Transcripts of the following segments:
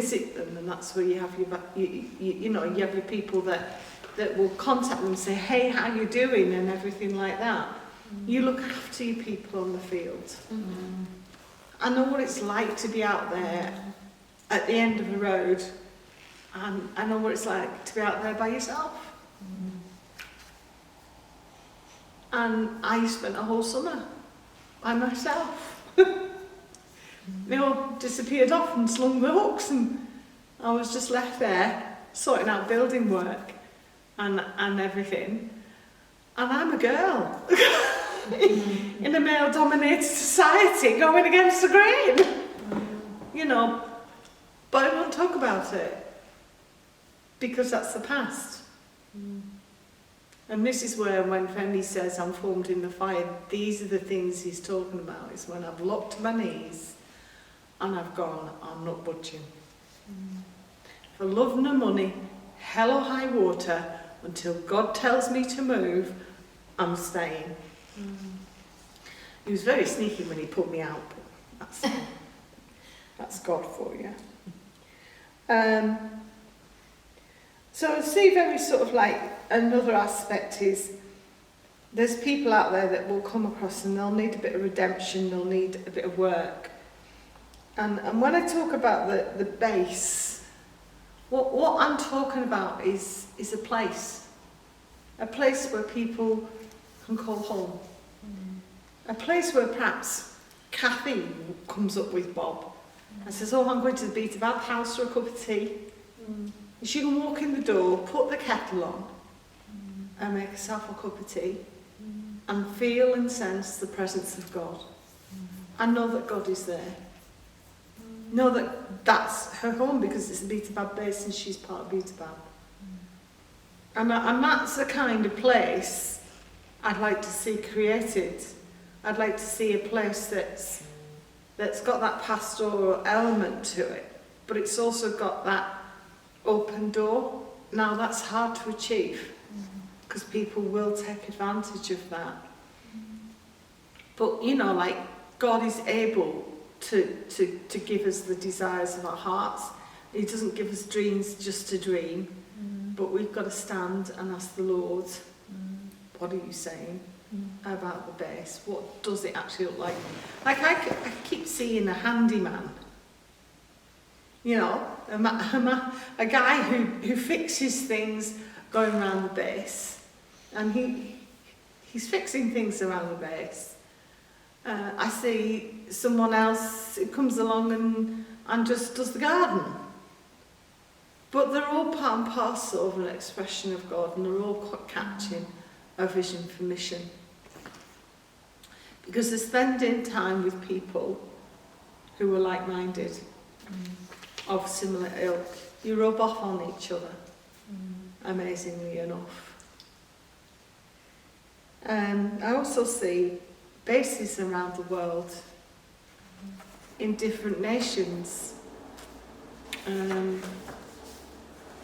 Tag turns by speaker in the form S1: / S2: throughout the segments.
S1: visit them, and that's where you have you know, you have your people that will contact them and say, hey, how you doing, and everything like that. You look after your people on the field. I know what it's like to be out there at the end of the road, and I know what it's like to be out there by yourself. And I spent a whole summer by myself. They all disappeared off and slung the hooks, and I was just left there sorting out building work and everything. And I'm a girl in a male-dominated society going against the grain, you know. But I won't talk about it because that's the past. And this is where, when Femi says I'm formed in the fire, these are the things he's talking about. Is when I've locked my knees and I've gone, I'm not budging. For love nor money, hell or high water, until God tells me to move, I'm staying. He was very sneaky when he put me out, but that's God for you. So I see very sort of like another aspect is there's people out there that will come across and they'll need a bit of redemption, they'll need a bit of work. And when I talk about the base, what I'm talking about is a place where people can call home. A place where perhaps Kathy comes up with Bob and says, oh, I'm going to the Beta Bath house for a cup of tea. And she can walk in the door, put the kettle on and make herself a cup of tea and feel and sense the presence of God. And know that God is there. Know that that's her home because it's a Beta Bath base and she's part of Beta Bath. And that's the kind of place I'd like to see created. I'd like to see a place that's got that pastoral element to it, but it's also got that open door. Now that's hard to achieve because people will take advantage of that. But you know, like God is able to give us the desires of our hearts. He doesn't give us dreams just to dream, but we've got to stand and ask the Lord, what are you saying about the base? What does it actually look like? Like I keep seeing a handyman, you know, a guy who fixes things going around the base, and he's fixing things around the base. I see someone else who comes along and just does the garden. But they're all part and parcel of an expression of God, and they're all catching a vision for mission. Because they're spending time with people who are like-minded, of similar ilk. You rub off on each other, amazingly enough. I also see bases around the world, in different nations.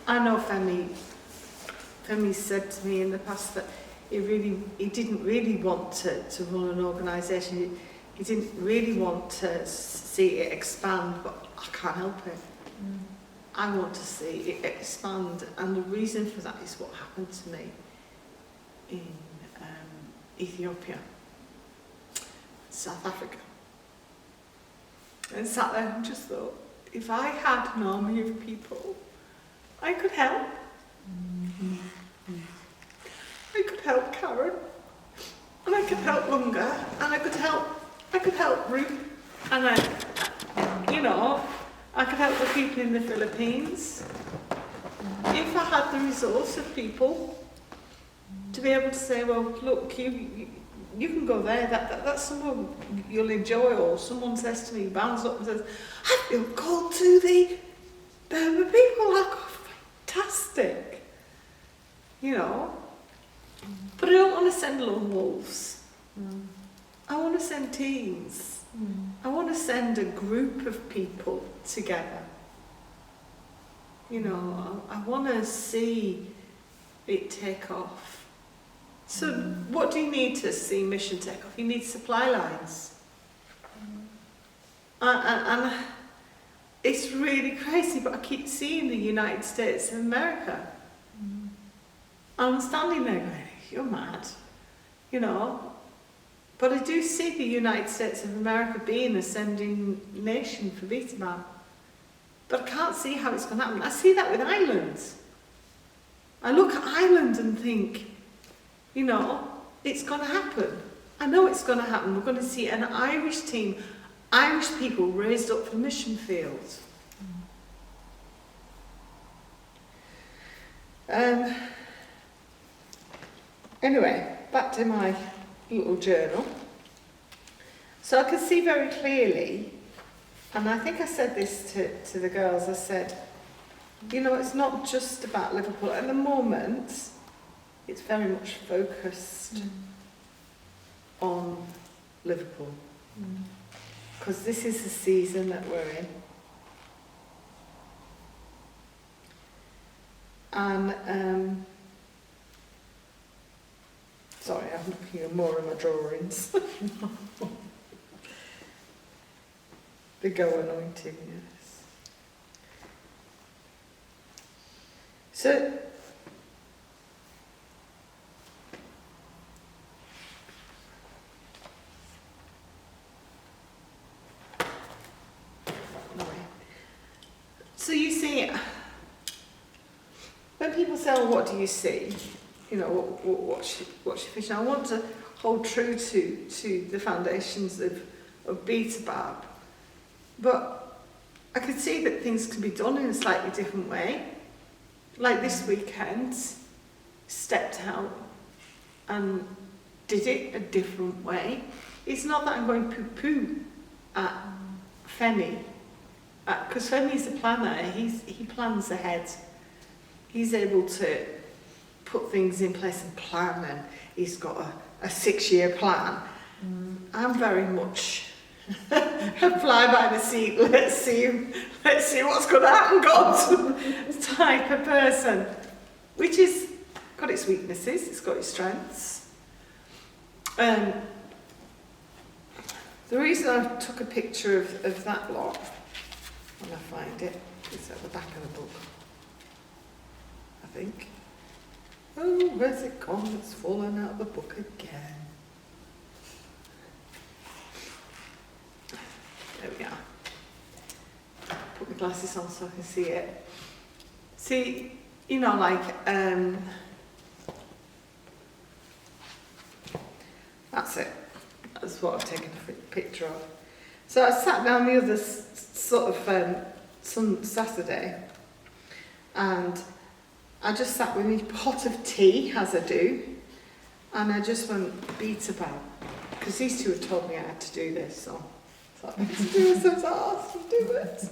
S1: I know Femi said to me in the past that he didn't really want to run an organisation. He didn't really want to see it expand, but I can't help it. I want to see it expand, and the reason for that is what happened to me in Ethiopia, South Africa. And sat there and just thought, if I had an army of people, I could help. I could help Karen, and I could help Lunga, and I could help Ruth, and I could help the people in the Philippines. If I had the resource of people to be able to say, well, look, you can go there, that's somewhere you'll enjoy. Or someone says to me, bounds up and says, I feel called to the Burma people. I go, fantastic, you know. But I don't want to send lone wolves. I want to send teams. I want to send a group of people together. You know, I want to see it take off. So what do you need to see mission take off? You need supply lines. And it's really crazy, but I keep seeing the United States of America. I'm standing there going, you're mad, you know. But I do see the United States of America being a sending nation for Betamab. But I can't see how it's going to happen. I see that with Ireland. I look at Ireland and think, you know, it's going to happen. I know it's going to happen. We're going to see an Irish team, Irish people raised up for mission fields. Anyway, back to my little journal. So I can see very clearly, and I think I said this to the girls, I said, you know, it's not just about Liverpool. At the moment, it's very much focused on Liverpool. Because this is the season that we're in. And, sorry, I'm looking at more of my drawings. The Go Anointing, yes. So, you see, when people say, oh, what do you see? You know, what's your vision? I want to hold true to the foundations of Betabab. But I could see that things can be done in a slightly different way. Like this weekend, stepped out and did it a different way. It's not that I'm going poo-poo at Femi, because Femi's a planner. He plans ahead. He's able to put things in place and plan, and he's got a 6-year plan. I'm very much a fly by the seat, let's see what's going to happen, God, type of person, which is got its weaknesses, it's got its strengths. The reason I took a picture of that lot, when I find it, it's at the back of the book, I think. Oh, where's it gone? It's fallen out of the book again. There we are. Put my glasses on so I can see it. See, you know, like, that's it. That's what I've taken a picture of. So I sat down the other sort of some Saturday, and I just sat with my pot of tea, as I do, and I just went Betabab, because these two had told me I had to do this, so I had to do it, so I was asked to do it.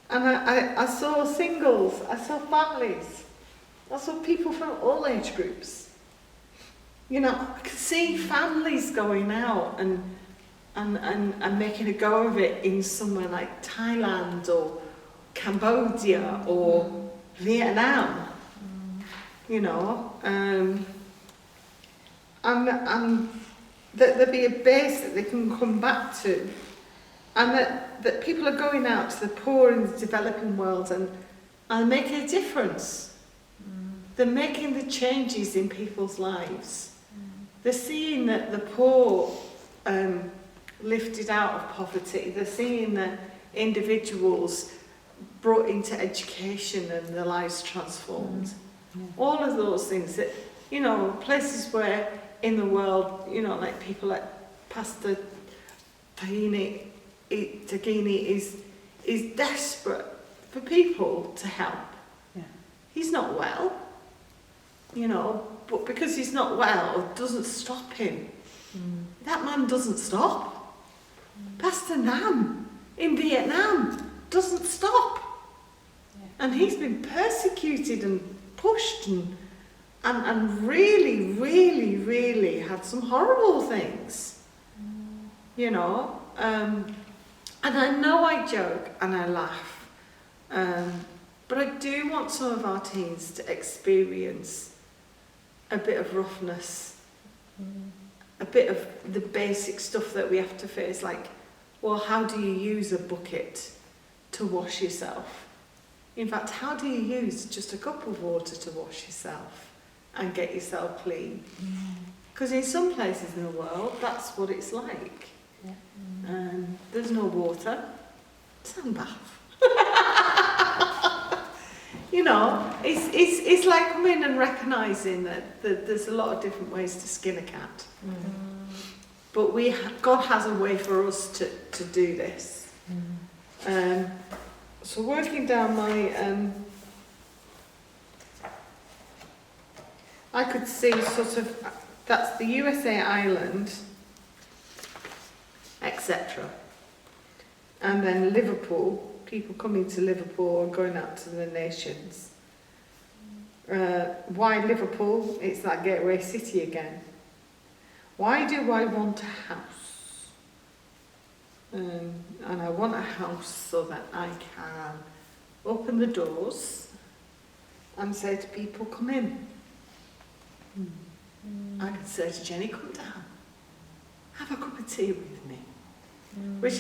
S1: And I saw singles, I saw families, I saw people from all age groups. You know, I could see families going out and making a go of it in somewhere like Thailand or Cambodia or Vietnam, you know, and that there'd be a base that they can come back to, and that people are going out to the poor in the developing world and making a difference. They're making the changes in people's lives. They're seeing that the poor lifted out of poverty. They're seeing the individuals brought into education and their lives transformed. All of those things that, you know, places where in the world, you know, like people like Pastor Tahini is desperate for people to help. Yeah. He's not well, you know, but because he's not well, it doesn't stop him. That man doesn't stop. Pastor Nam in Vietnam doesn't stop. Yeah. And he's been persecuted and pushed and really, really, really had some horrible things, you know. And I know I joke and I laugh, but I do want some of our teens to experience a bit of roughness, a bit of the basic stuff that we have to face, like, well, how do you use a bucket? to wash yourself. In fact, how do you use just a cup of water to wash yourself and get yourself clean? Because in some places in the world, that's what it's like. There's no water. Sand bath. You know, it's like coming and recognising that there's a lot of different ways to skin a cat. But God has a way for us to do this. So working down my, I could see sort of, that's the USA Island, etc. And then Liverpool, people coming to Liverpool and going out to the nations. Why Liverpool? It's that gateway city again. Why do I want a house? And I want a house so that I can open the doors and say to people, come in. I can say to Jenny, come down, have a cup of tea with me. Which